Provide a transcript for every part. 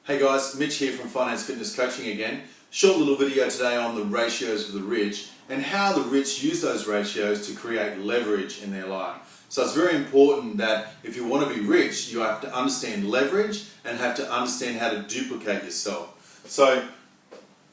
Hey guys, Mitch here from Finance Fitness Coaching again. Short little video today on the ratios of the rich and how the rich use those ratios to create leverage in their life. So it's very important that if you want to be rich, you have to understand leverage and have to understand how to duplicate yourself. So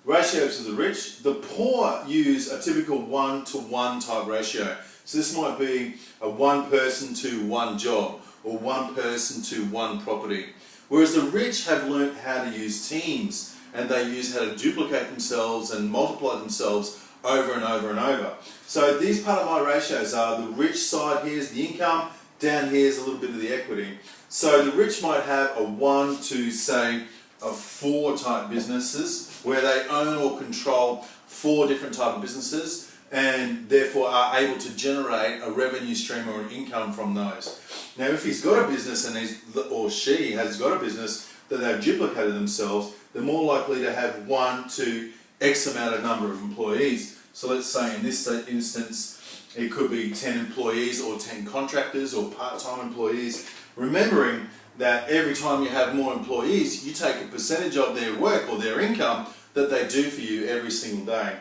ratios of the rich, the poor use a typical 1-to-1 type ratio. So this might be a one person to one job or one person to one property. Whereas the rich have learnt how to use teams and they use how to duplicate themselves and multiply themselves over and over and over. So these part of my ratios are the rich side, here's the income, down here's a little bit of the equity. So the rich might have a 1 to say a 4 type businesses where they own or control 4 different type of businesses and therefore are able to generate a revenue stream or an income from those. Now if he's got a business and or she has got a business that they've duplicated themselves, they're more likely to have 1 to X amount of number of employees. So let's say in this instance it could be 10 employees or 10 contractors or part-time employees. Remembering that every time you have more employees, you take a percentage of their work or their income that they do for you every single day.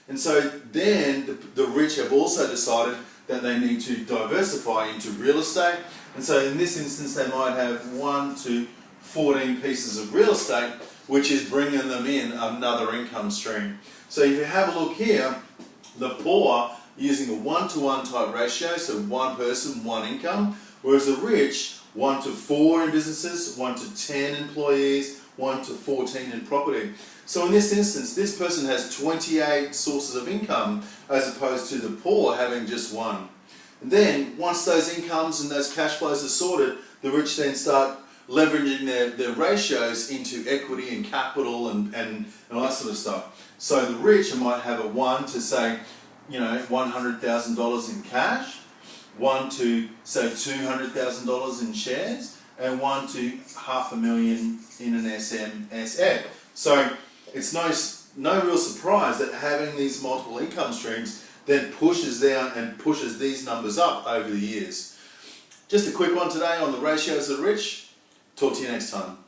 And so then the rich have also decided that they need to diversify into real estate. And so in this instance they might have 1 to 14 pieces of real estate, which is bringing them in another income stream. So if you have a look here, the poor using a 1-to-1 type ratio, so one person, one income, whereas the rich 1 to 4 in businesses, 1 to 10 employees, 1 to 14 in property. So in this instance, this person has 28 sources of income as opposed to the poor having just 1. And then once those incomes and those cash flows are sorted, the rich then start leveraging their ratios into equity and capital and all that sort of stuff. So the rich might have a 1 to say, $100,000 in cash, 1 to say $200,000 in shares, and 1 to $500,000 in an SMSF. So it's no real surprise that having these multiple income streams then pushes down and pushes these numbers up over the years. Just a quick one today on the ratios of the rich. Talk to you next time.